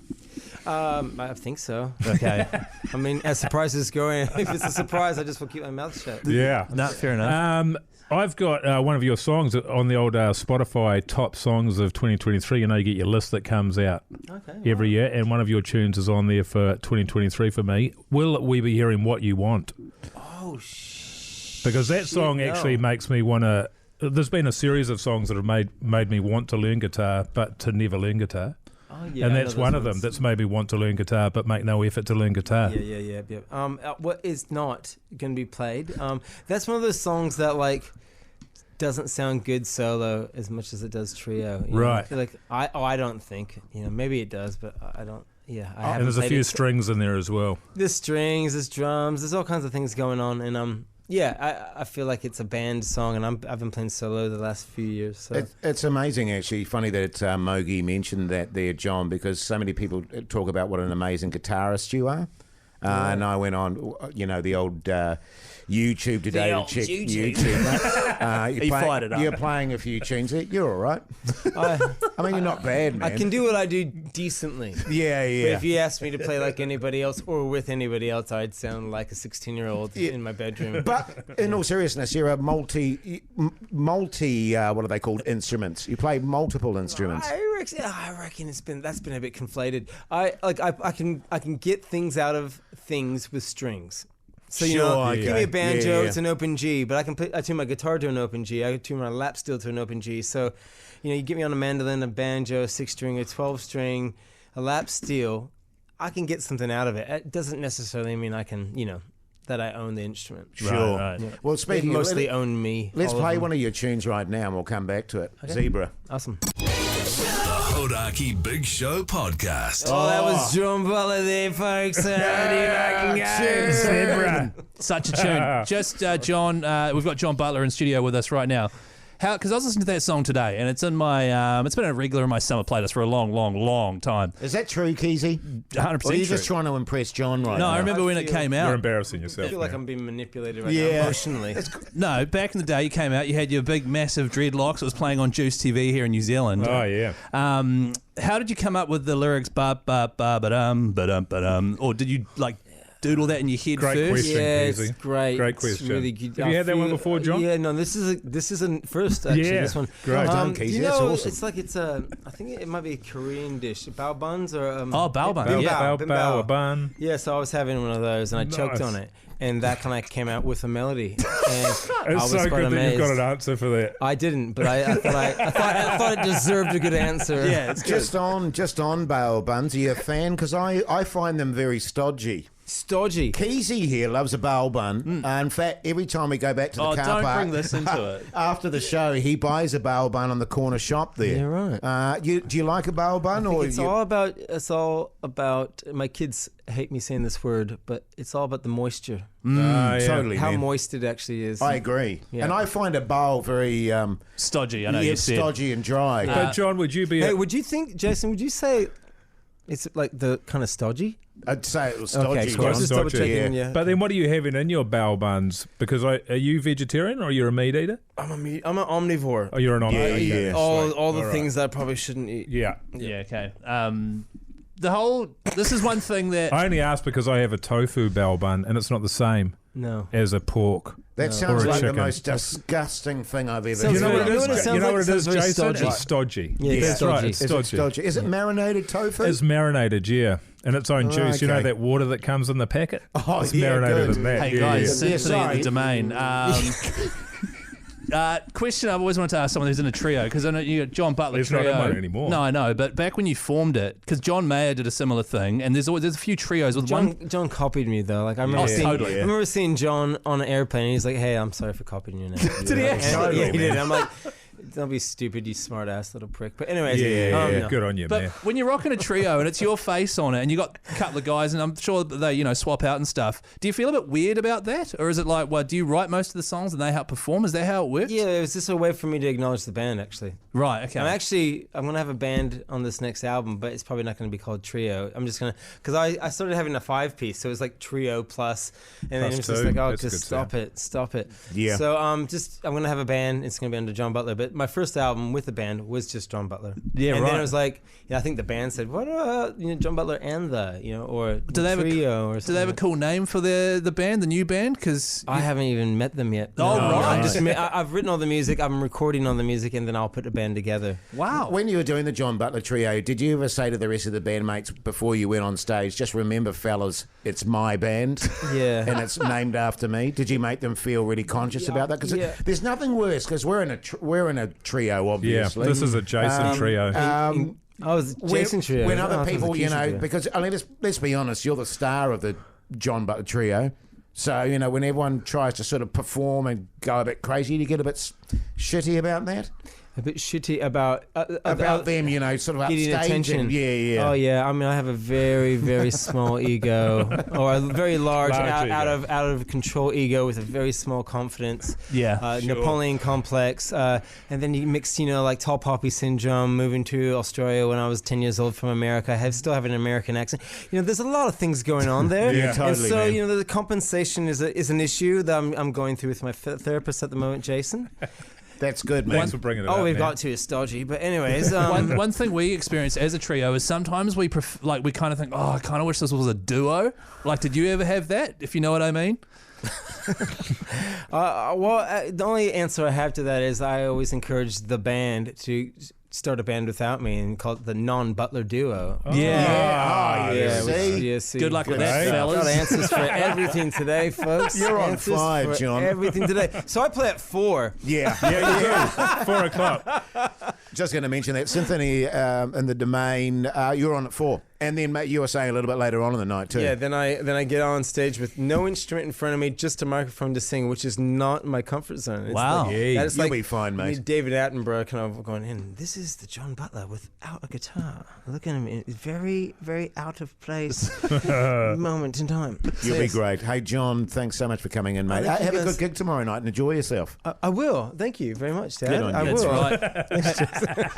I think so. Okay. I mean, as surprises go, if it's a surprise, I just will keep my mouth shut. Yeah. No, fair enough. I've got one of your songs on the old Spotify top songs of 2023. You know, you get your list that comes out every year, and one of your tunes is on there for 2023 for me. Will we be hearing What You Want? Oh, because that song actually makes me want to. There's been a series of songs that have made me want to learn guitar, but to never learn guitar. Oh, yeah, and that's one of them that's made me want to learn guitar, but make no effort to learn guitar. Yeah. What is not going to be played? That's one of those songs that like doesn't sound good solo as much as it does trio. Right. Like I don't think. Maybe it does, but I don't. Yeah. And there's a few strings in there as well. There's strings, there's drums, there's all kinds of things going on, and I feel like it's a band song, and I've been playing solo the last few years. So. It's amazing, actually. Funny that Mogi mentioned that there, John, because so many people talk about what an amazing guitarist you are. And I went on, the old YouTube today to check YouTube. He fired it up. You're playing a few tunes. You're all right. I mean, you're not bad, man. I can do what I do decently. Yeah. But if you asked me to play like anybody else or with anybody else, I'd sound like a 16-year-old in my bedroom. But in all seriousness, you're a multi. What are they called? Instruments. You play multiple instruments. I reckon that's been a bit conflated. I can get things out of things with strings. So give me a banjo, it's an open G, but I tune my guitar to an open G. I tune my lap steel to an open G. So, you get me on a mandolin, a banjo, a 6-string, a 12-string, a lap steel. I can get something out of it. It doesn't necessarily mean I can, that I own the instrument. Sure. Right. Yeah. Well, speaking mostly own me. Let's play one of your tunes right now, and we'll come back to it. Okay. Zebra. Awesome. Hodaki Big Show podcast. Oh, that was John Butler there, folks. Such a tune. Just, John, we've got John Butler in studio with us right now. Because I was listening to that song today, and it's in my, it's been a regular in my summer playlist for a long, long, long time. Is that true, Keezy? 100% Or are you true. just trying to impress John right No, now? I remember when it came out. You're embarrassing yourself. I feel like I'm being manipulated right now emotionally. No, back in the day, you came out, you had your big, massive dreadlocks. It was playing on Juice TV here in New Zealand. Oh, yeah. How did you come up with the lyrics, ba-ba-ba-ba-dum, ba-dum, or did you, doodle that in your head Great first? question, Yeah, Keezy. it's great. Great It's question. really good. Have you had that one before, John? Yeah, no, this is a first actually. Yeah, This one. great. Done, Keezy, do you that's know, awesome. it's I think it might be a Korean dish, bao buns or bao bun, Bao, bimbao. bao, a bun. Yeah, so I was having one of those and I choked Nice. on it, and that kind of came out with a melody. And I It's was so quite good amazed. that you've got an answer for that. I didn't, but I thought it deserved a good answer. Yeah, it's good. Just on bao buns, are you a fan? Because I find them very stodgy. Stodgy. Keezy here loves a bail bun. In fact, every time we go back to the car don't park, bring this into it. after the show, he buys a bail bun on the corner shop there. Yeah, right. Do you like a bail bun? It's all about. My kids hate me saying this word, but it's all about the moisture. Totally, How man. moist it actually is. I agree. Yeah. And I find a bail very stodgy. I know you said stodgy and dry. But John, would you be? Hey, would you think, Jason? Would you say it's like the kind of stodgy? I'd say it was stodgy. Okay, cool. John. Just double checking. Yeah. But then, what are you having in your bail buns? Because are you vegetarian or you're a meat eater? I'm an omnivore. Oh, you're an omnivore. I eat Okay, all the right. things that I probably shouldn't eat. Yeah. Okay. This is one thing that I only asked because I have a tofu bail bun and it's not the same No. as a pork. That or sounds a like the chicken. most disgusting thing I've ever Sounds You know very- what it you is? know what it sounds You know like? what it It is, sounds very Jason? stodgy. It's stodgy. Yeah, it's That's stodgy. right. It's Is it stodgy. stodgy? Is it marinated tofu? It's marinated, yeah, in its own juice. You know okay. that water that comes in the packet? Oh, it's yeah, marinated good. in that. Hey yeah, guys, yeah. Symphony in the sorry. Domain. Question I've always wanted to ask someone who's in a trio, because I know you got John Butler He's trio. not in one anymore. No, I know, but back when you formed it, because John Mayer did a similar thing, and there's a few trios with one. John copied me though. Like I remember totally. I remember seeing John on an airplane. And he's like, "Hey, I'm sorry for copying your name." Did he actually? Yeah, he did. I'm like, "Don't be stupid, you smart ass little prick." But anyways, Yeah, no. good on you, But man. when you're rocking a trio and it's your face on it, and you got a couple of guys, and I'm sure that they swap out and stuff. Do you feel a bit weird about that, or is it like, well, do you write most of the songs and they help perform? Is that how it works? Yeah, it was just a way for me to acknowledge the band. Actually, Right. Okay. I'm gonna have a band on this next album, but it's probably not gonna be called Trio. I'm just gonna because I started having a 5-piece, so it was like Trio plus, and then it was just two. like, oh, That's a just good stop it. Yeah. So I'm gonna have a band. It's gonna be under John Butler, but my first album with the band was just John Butler. Yeah, and right. then it was like, I think the band said, what about John Butler and or Do they have Trio or Do something. they have a cool name for the band, the new band? Because I haven't even met them yet. Oh, right. I've written all the music. I'm recording all the music, and then I'll put a band together. wow. When you were doing the John Butler trio, did you ever say to the rest of the bandmates before you went on stage, just remember, fellas, it's my band Yeah. and it's named after me? Did you make them feel really conscious about that? Because yeah. there's nothing worse, because we're in a trio, Yeah, obviously. this is a Jason trio. Oh, it's Jason Trio. When Oh, I other thought it was people, a Keisha Trio. because let's be honest, you're the star of the John Butler trio. So, when everyone tries to sort of perform and go a bit crazy, do you get a bit shitty about that? A bit shitty about About them, sort of getting upstaging. attention. Yeah. Oh yeah. I mean, I have a very, very small ego, or a very large, Large out ego. of control ego with a very small confidence. Yeah. Sure. Napoleon complex, and then you mix, like tall poppy syndrome. Moving to Australia when I was 10 years old from America, I still have an American accent. There's a lot of things going on there. Yeah, totally, And so man. the compensation is an issue that I'm going through with my therapist at the moment, Jason. That's good, man. Thanks for bringing it up, We've man. got to is dodgy, but anyways, One thing we experience as a trio is sometimes we we kind of think, oh, I kind of wish this was a duo. Like, did you ever have that? If you know what I mean. The only answer I have to that is I always encourage the band to start a band without me and call it the non-Butler duo. Yeah. See. Good luck with Good that, night. fellas. Got answers for everything today, folks. You're on Answers fire, for John. Everything today. So I play at 4. Yeah. Yeah, 4 o'clock. Just going to mention that Symphony in the Domain, you're on at 4. And then, mate, you were saying a little bit later on in the night, too. Yeah, then I get on stage with no instrument in front of me, just a microphone to sing, which is not my comfort zone. It's Wow. like, Yeah, that is you'll like be fine, mate. me, David Attenborough kind of going in. This is the John Butler without a guitar. Look at him, it's very, very out of place moment in time. You'll So, be yes. great. Hey, John, thanks so much for coming in, mate. thank you, Have a guys. good gig tomorrow night and enjoy yourself. I will. Thank you very much, Dad. Good on I you. will. That's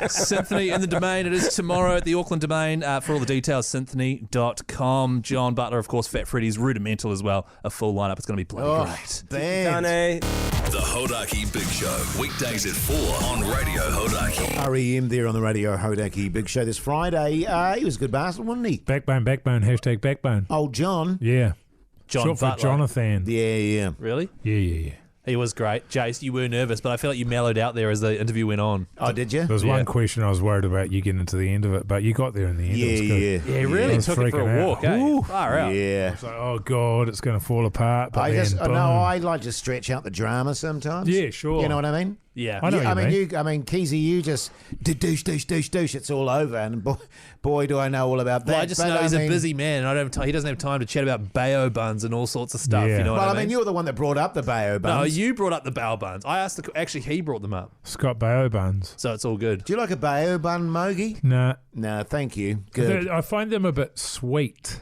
right. Symphony in the Domain. It is tomorrow at the Auckland Domain. For all the details, symphony.com. John Butler, of course, Fat Freddy's, Rudimental as well. A full lineup. It's going to be bloody great. Band. Dane. The Hodaki Big Show, weekdays at 4 on Radio Hodaki. REM there on the Radio Hodaki Big Show this Friday. He was a good bastard, wasn't he? Backbone, hashtag backbone. Old John. Yeah. John Short for Butler. Jonathan. Yeah. Really? Yeah. He was great. Jase, you were nervous, but I feel like you mellowed out there as the interview went on. Oh, did you? There was one question I was worried about you getting to the end of it, but you got there in the end. It was good. Yeah, he really I was took it for freaking a out. walk, eh? Ooh. Far out. Yeah. It's like, oh God, it's going to fall apart. But I then, just, boom. no, I like to stretch out the drama sometimes. Yeah, sure. You know what I mean? Yeah. I know what you mean. Keezy, you just douche. It's all over, and boy, do I know all about that. Well, I just know he's a busy man, and he doesn't have time to chat about bayo buns and all sorts of stuff. Yeah. You know what I mean? you were the one that brought up the bayo buns. No, you brought up the bayo buns. I asked. Actually, he brought them up. Scott Baio buns. So it's all good. Do you like a bayo bun, Mogi? Nah. No, thank you. Good. I find them a bit sweet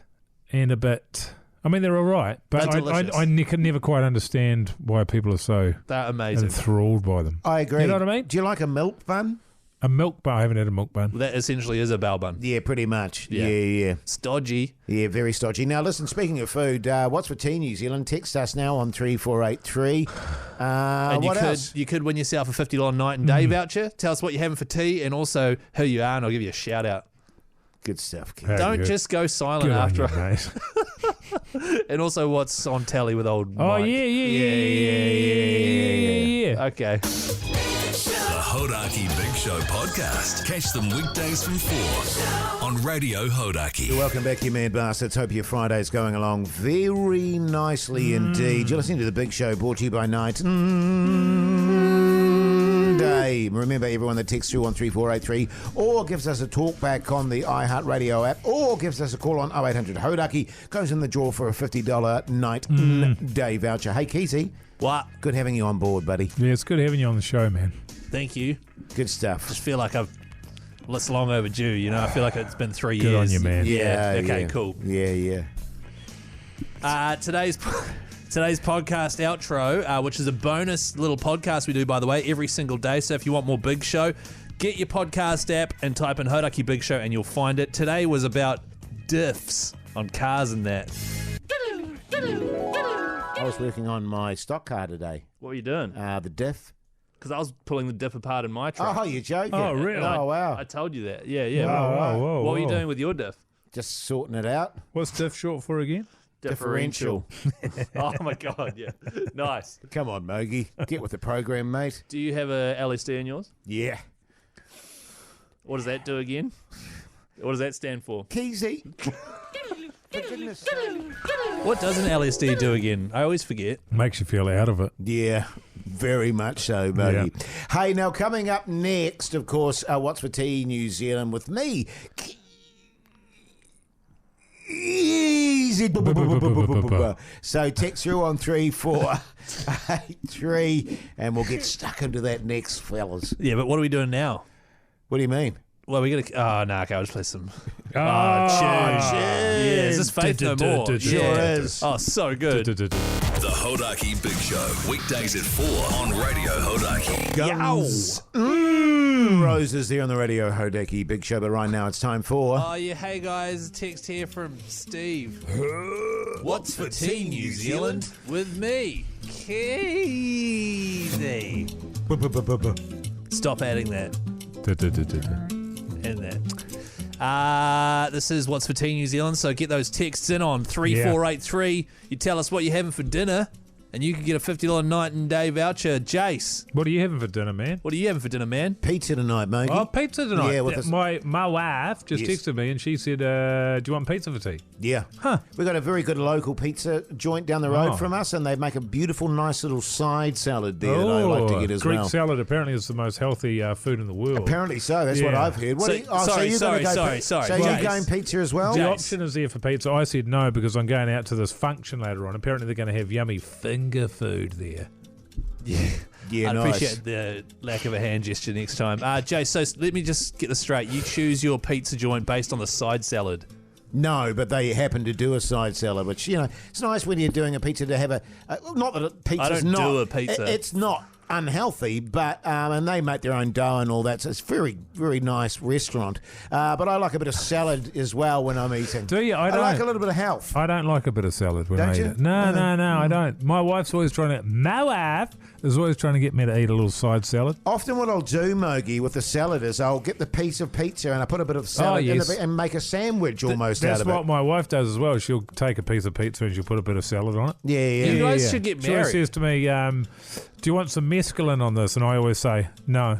and a bit... I mean, they're all right, but I can never quite understand why people are so They're amazing. enthralled by them. I agree. You know what I mean? Do you like a milk bun? A milk bun? I haven't had a milk bun. That essentially is a bao bun. Yeah, pretty much. Yeah. Yeah. Stodgy. Yeah, very stodgy. Now, listen, speaking of food, what's for tea New Zealand? Text us now on 3483. And what else? You could win yourself a $50 night and day voucher. Tell us what you're having for tea and also who you are, and I'll give you a shout out. Good stuff, kid. Don't just go silent Good after. on you, mate. And also what's on telly with old Oh, Mike. yeah. Okay. The Hodaki Big Show podcast. Catch them weekdays from 4 on Radio Hodaki. Welcome back, you mad bastards. Hope your Friday's going along very nicely indeed. You're listening to The Big Show, brought to you by Night Day. Remember, everyone that texts through on 3483 or gives us a talk back on the iHeartRadio app or gives us a call on 0800 Hodaki goes in the draw for a $50 Night Day voucher. Hey, Keezy. What? Good having you on board, buddy. Yeah, it's good having you on the show, man. Thank you. Good stuff. Just feel like it's long overdue, you know. I feel like it's been 3 years. Good on you, man. Yeah. Okay, cool. Yeah. Today's podcast outro, which is a bonus little podcast we do, by the way, every single day. So if you want more Big Show, get your podcast app and type in Hodaki Big Show and you'll find it. Today was about diffs on cars and that. I was working on my stock car today. What were you doing? The diff. Because I was pulling the diff apart in my truck. Oh, you're joking. Oh, really? Oh, wow. I told you that. Yeah. Whoa, What were you doing with your diff? Just sorting it out. What's diff short for again? Differential. Oh, my God, yeah. Nice. Come on, Mogi. Get with the program, mate. Do you have a LSD in yours? Yeah. What does that do again? What does that stand for? Keezy. For goodness sake. What does an LSD do again? I always forget. Makes you feel out of it. Yeah, very much so, Mogi. Yeah. Hey, now coming up next, of course, What's for Tea New Zealand with me. Easy. So text through on 3483 and we'll get stuck into that next, fellas. Yeah, but what are we doing now? What do you mean? Well, we're going to... Oh, no, okay, I'll just play some... Tune. Yeah, is this Faith No More? Sure is. Oh, so good. The Hodaki Big Show, weekdays at 4 on Radio Hodaki. Guns. Roses there on the Radio Hodaki Big Show, but right now it's time for... Oh, yeah, hey guys, text here from Steve. What's for tea, New Zealand? With me, Keezy. Stop adding that. And that. This is What's for Tea New Zealand, so get those texts in on 3483. You tell us what you're having for dinner, and you can get a $50 night and day voucher. Jace. What are you having for dinner, man? What are you having for dinner, man? Pizza tonight, mate. Oh, pizza tonight. Yeah, with my wife just texted me and she said, do you want pizza for tea? Yeah. Huh. We've got a very good local pizza joint down the road from us, and they make a beautiful, nice little side salad there that I like to get as Greek well. salad apparently is the most healthy food in the world. Apparently so. That's what I've heard. Sorry. So you're going pizza as well? The option is there for pizza. I said no because I'm going out to this function later on. Apparently they're going to have yummy finger food there. Yeah, I'd nice. appreciate the lack of a hand gesture next time. Jay, so let me just get this straight. You choose your pizza joint based on the side salad. No, but they happen to do a side salad, which, you know, it's nice when you're doing a pizza to have not that a pizza's I don't do a pizza. It's not unhealthy, but and they make their own dough and all that, so it's very, very nice restaurant. But I like a bit of salad as well when I'm eating. Do you? I like a little bit of health. I don't like a bit of salad when Don't I eat you? it. No, I don't. My wife's always trying to... My wife is always trying to get me to eat a little side salad. Often what I'll do, Mogi, with the salad is I'll get the piece of pizza and I put a bit of salad in it and make a sandwich almost out of it. That's what my wife does as well. She'll take a piece of pizza and she'll put a bit of salad on it. Yeah. You guys should get She married. always says to me, do you want some mescaline on this? And I always say, no.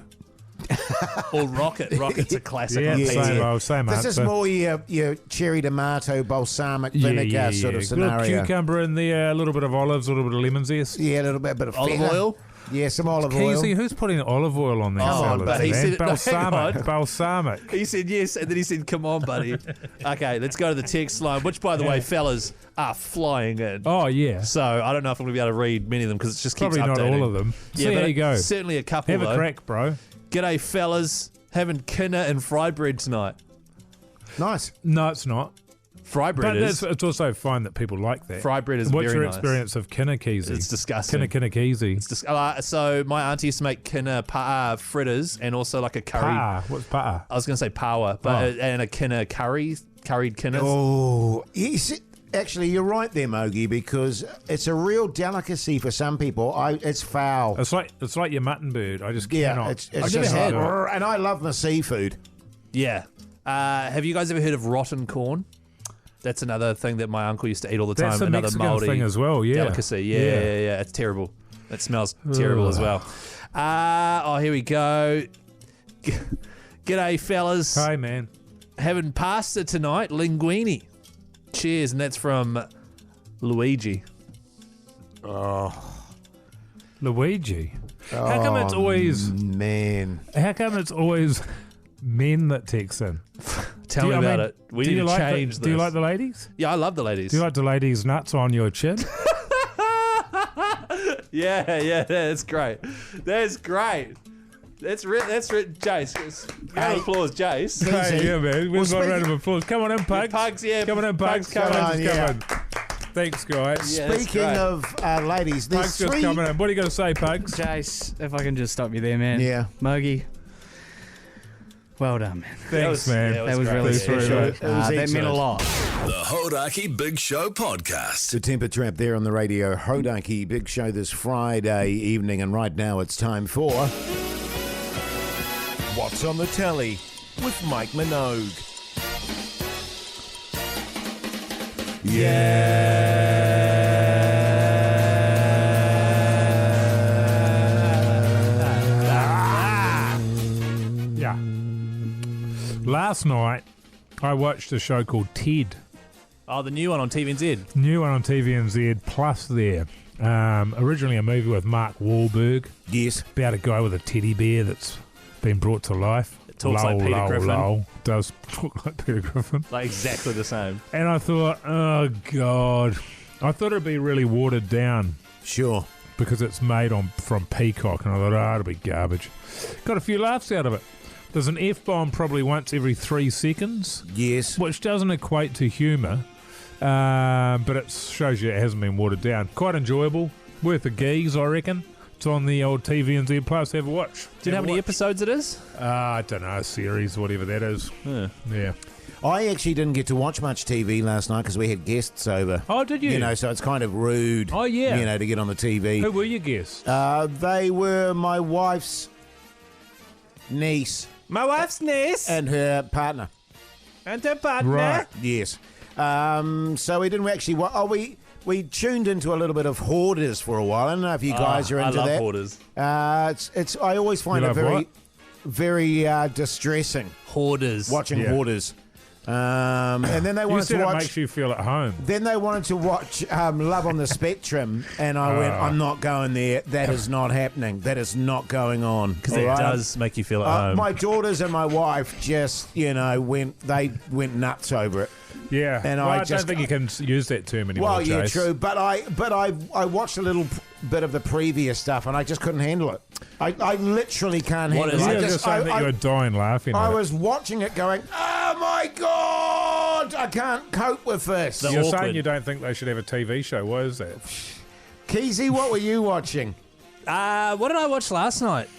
Or Rocket. Rocket's a classic on Same, pizza. same This is more your cherry tomato balsamic vinegar sort of scenario. A little cucumber in there, a little bit of olives, a little bit of lemon zest. Yeah, a little bit of Olive feta. oil? Yeah, some olive oil. Keezy, who's putting olive oil on their Come on, salads? but he man? said it- Balsamic. hang on. Balsamic. He said yes, and then he said, come on, buddy. Okay, let's go to the text line, which, by the way, fellas, are flying in. Oh, yeah. So I don't know if I'm going to be able to read many of them because it just keeps Probably not updating. all of them. Yeah, See but how you go. certainly a couple, Have though. a crack, bro. G'day, fellas. Having kinna and fry bread tonight. Nice. No, it's not. Fry bread But is. it's also fine that people like that. Fry bread is What's very your nice. experience of kinnakeezy? It's disgusting. Kinnakeezy. So my auntie used to make kinna fritters and also like a curry. Pa. What's pa? I was going to say pawa, but and a kinna curried kinnas. Oh, actually, you're right there, Mogi, because it's a real delicacy for some people. It's foul. It's like your mutton bird. I just Yeah, cannot. it's I've just never had like, and I love my seafood. Yeah. Have you guys ever heard of rotten corn? That's another thing that my uncle used to eat all the time. That's a another Mexican moldy thing as well, yeah. delicacy. Yeah. It's terrible. It smells terrible as well. Here we go. G'day, fellas. Hi, man. Having pasta tonight, linguine. Cheers, and that's from Luigi. Luigi. How come it's always man? How come it's always men that text in? Tell me about it. We need to change this. Do you like the ladies? Yeah, I love the ladies. Do you like the ladies' nuts on your chin? Yeah, that's great. That's great. That's Jase. Round of applause, Jase. Hey, yeah, man. We've got a round of applause. Come on in, Pugs. Pugs, yeah. Come on in, Pugs. Pugs, come on, Come on. Thanks, guys. Yeah, that's Speaking great. of ladies, there's Pugs just three. coming in. What are you going to say, Pugs? Jase, if I can just stop you there, man. Yeah. Mogi, well done, man. Thanks, man. That was really Special. true. It was That meant a excellent. lot. The Hodaki Big Show podcast. The Temper Trap there on the radio. Hodaki Big Show this Friday evening, and right now it's time for What's on the Telly with Mike Minogue. Yeah. Last night, I watched a show called Ted. Oh, the new one on TVNZ. New one on TVNZ Plus there. Originally a movie with Mark Wahlberg. Yes. About a guy with a teddy bear that's been brought to life. It talks like Peter Griffin. Does talk like Peter Griffin. Like exactly the same. And I thought, oh, God. I thought it'd be really watered down. Sure. Because it's made from Peacock. And I thought, it'll be garbage. Got a few laughs out of it. There's an F-bomb probably once every 3 seconds. Yes. Which doesn't equate to humour. But it shows you it hasn't been watered down. Quite enjoyable. Worth a geese, I reckon. It's on the old TVNZ Plus. Have a watch. Do you know how many episodes it is? I don't know. A series, whatever that is. Yeah. I actually didn't get to watch much TV last night because we had guests over. Oh, did you? You know, so it's kind of rude. Oh, yeah. You know, to get on the TV. Who were your guests? They were my wife's niece. My wife's niece. And her partner. And her partner. Right. Yes. So we didn't actually... We tuned into a little bit of Hoarders for a while. I don't know if you guys are into I love that. Hoarders. It's. I always find You it love very distressing Hoarders. watching Hoarders. And then they You wanted said to it watch. makes you feel at home. Then they wanted to watch Love on the Spectrum, and I went, I'm not going there. That is not happening. That is not going on. Because it does make you feel at home. My daughters and my wife just, went nuts over it. Yeah. And well, I I just- don't think you can use that term anymore, Well, yeah, Jase. true. But I watched a little bit of the previous stuff, and I just couldn't handle it. I literally can't What handle is it. You it? were just saying that you were dying laughing I at was watching it going, oh my God, I can't cope with this. it. You're awkward. saying you don't think they should have a TV show. Why is that? Keezy, what were you watching? What did I watch last night?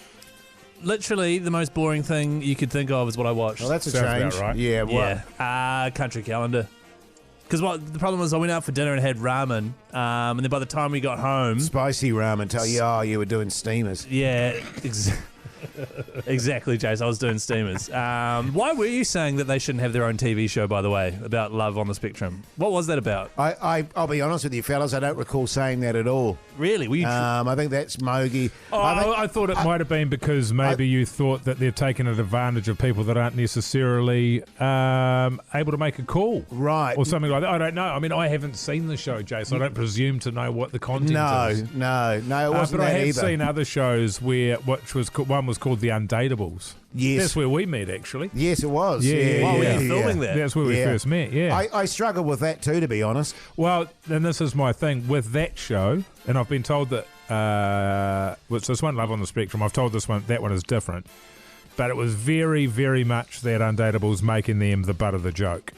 Literally, the most boring thing you could think of is what I watched. Well, that's a Sounds change. about right. Yeah, well, Yeah. Country Calendar. Because the problem was I went out for dinner and had ramen, and then by the time we got home, spicy ramen. Tell you, you were doing steamers. yeah, Exactly, Jase. I was doing steamers. Why were you saying that they shouldn't have their own TV show, by the way, about love on the spectrum? What was that about? I'll be honest with you, fellas. I don't recall saying that at all. Really? Were you I think that's Mogi. I thought it might have been because maybe you thought that they've taken advantage of people that aren't necessarily able to make a call. Right. Or something like that. I don't know. I mean, I haven't seen the show, Jay, so I don't presume to know what the content is. No, it wasn't but I that have either. seen other shows one was called The Undateables. Yes. That's where we met, actually. Yes, it was. Yeah. Why were you filming that? That's where we first met, yeah. I struggle with that too, to be honest. Well, and this is my thing with that show, and I've been told that this one, Love on the Spectrum, I've told that one is different, but it was very, very much that Undateables making them the butt of the joke.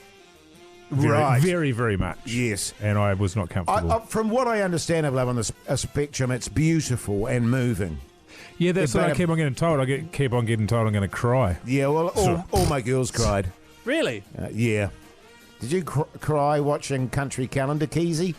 Right. Very, very much. Yes. And I was not comfortable. From what I understand of Love on the Spectrum, it's beautiful and moving. Yeah, that's what I keep on getting told. Keep on getting told I'm going to cry. Yeah, well, all my girls cried. Really? Yeah. Did you cry watching Country Calendar, Keezy?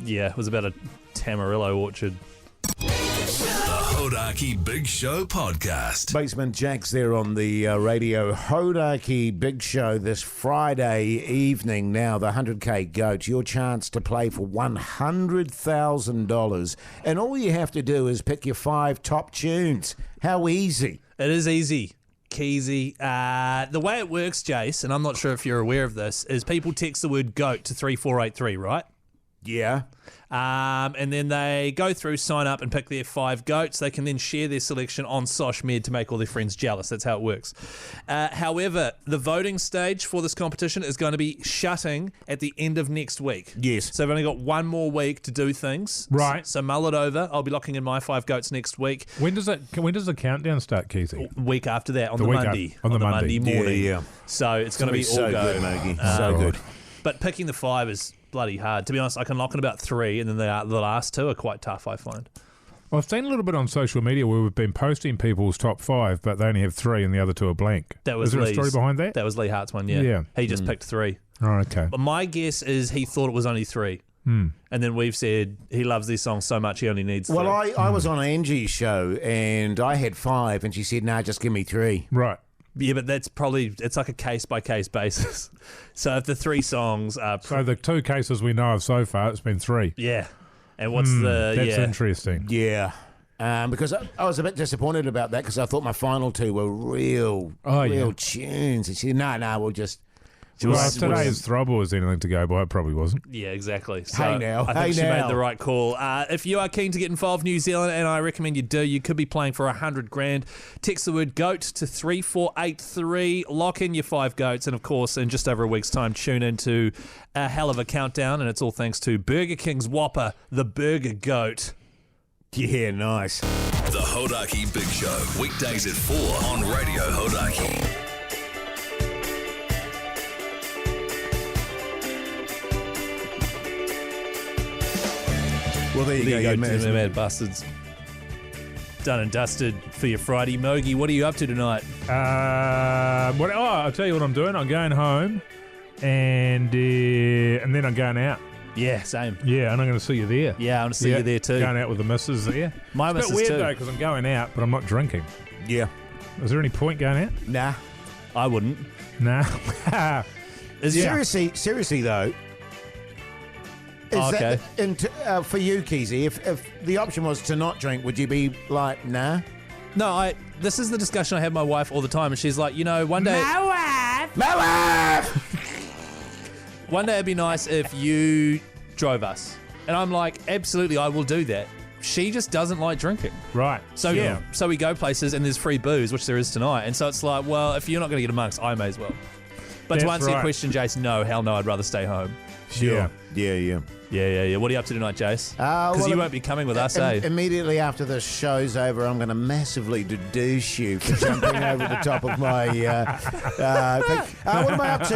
Yeah, it was about a Tamarillo orchard. The Hodaki Big Show podcast. Basement Jack's there on the radio. Hodaki Big Show this Friday evening. Now, the 100K Goat, your chance to play for $100,000. And all you have to do is pick your 5 top tunes. How easy. It is easy. Keezy. The way it works, Jase, and I'm not sure if you're aware of this, is people text the word GOAT to 3483, right? Yeah. And then they go through, sign up, and pick their 5 goats. They can then share their selection on Sosh Med to make all their friends jealous. That's how it works. However, the voting stage for this competition is going to be shutting at the end of next week. Yes. So we've only got one more week to do things. Right. So mull it over. I'll be locking in my 5 goats next week. When does the countdown start, Keezy? Week after that, on the Monday. On the Monday morning. Yeah. So it's going to be so all go. good, Mogi. So good. But picking the 5 is bloody hard. To be honest, I can lock in about 3, and then the last 2 are quite tough, I find. Well, I've seen a little bit on social media where we've been posting people's top 5, but they only have 3 and the other 2 are blank. Is there a story behind that? That was Lee Hart's one, yeah. Yeah. He just picked 3. Oh, okay. But my guess is he thought it was only 3. And then we've said he loves these songs so much he only needs 3. Well, I was on Angie's show, and I had 5, and she said, nah, just give me 3. Right. Yeah, but it's like a case-by-case basis. So if the 3 songs are... So the 2 cases we know of so far, it's been 3. Yeah. And what's the... That's interesting. Yeah. Because I was a bit disappointed about that because I thought my final 2 were real tunes. And she said, no, we'll just... Well, today's Throbber was anything to go by. It probably wasn't. Yeah, exactly. So Hey now, I think hey she now. made the right call. If you are keen to get involved, New Zealand, and I recommend you do, you could be playing for $100,000. Text the word GOAT to 3483. Lock in your 5 goats, and of course, in just over a week's time, tune into a hell of a countdown, and it's all thanks to Burger King's Whopper, the Burger Goat. Yeah, nice. The Hodaki Big Show, weekdays at 4 on Radio Hodaki. Well, there you There go, you mad bastards. Done and dusted for your Friday. Mogi, what are you up to tonight? I'll tell you what I'm doing. I'm going home, and then I'm going out. Yeah, same. Yeah, and I'm going to see you there. Yeah, I want to see you there too. Going out with the missus there. My It's a missus bit weird too. though because I'm going out, but I'm not drinking. Yeah. Is there any point going out? Nah. I wouldn't. Nah. Seriously though. Okay. For you, Keezy, if the option was to not drink, would you be like, nah? No, this is the discussion I have with my wife all the time, and she's like, one day... My wife! One day it'd be nice if you drove us. And I'm like, absolutely, I will do that. She just doesn't like drinking. Right. So we go places and there's free booze, which there is tonight. And so it's like, well, if you're not going to get amongst, I may as well. But to That's answer your right. question, Jace, no, hell no, I'd rather stay home. Sure. Yeah. Yeah. What are you up to tonight, Jace? Because you won't be coming with us, eh? Immediately after the show's over, I'm going to massively deduce you for jumping over the top of my thing. What am I up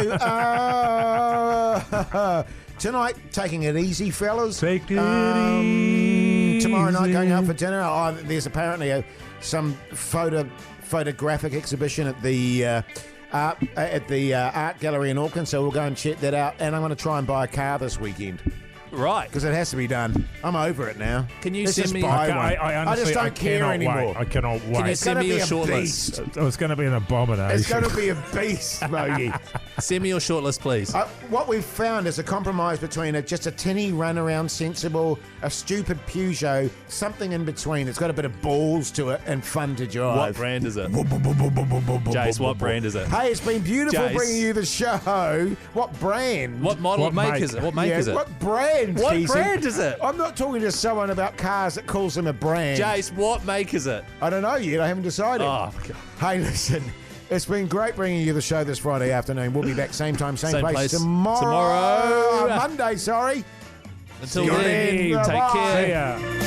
to? Tonight, taking it easy, fellas. Take it easy. Tomorrow night, going out for dinner. There's apparently some photographic exhibition at the art gallery in Auckland, so we'll go and check that out. And I'm going to try and buy a car this weekend. Right. Because it has to be done. I'm over it now. Can you Let's send just me? buy one. I honestly, just don't care cannot anymore. Wait. I cannot wait. Can you send me your It's gonna short be a list? beast. It's going to be an abomination. It's going to be a beast, Mogi. Send me your short list, please. What we've found is a compromise between just a tinny runaround sensible, a stupid Peugeot, something in between. It's got a bit of balls to it and fun to drive. What brand is it? Jace, what brand is it? Hey, it's been beautiful Jace. bringing you the show. What brand? What model make is it? What make is it? What brand? What Keezy? brand is it? I'm not talking to someone about cars that calls them a brand. Jace, what make is it? I don't know yet. I haven't decided. Oh, my God. Hey, listen. It's been great bringing you the show this Friday afternoon. We'll be back same time, same place tomorrow. Tomorrow. Monday, sorry. Until See you then, then. take Bye. care. See ya.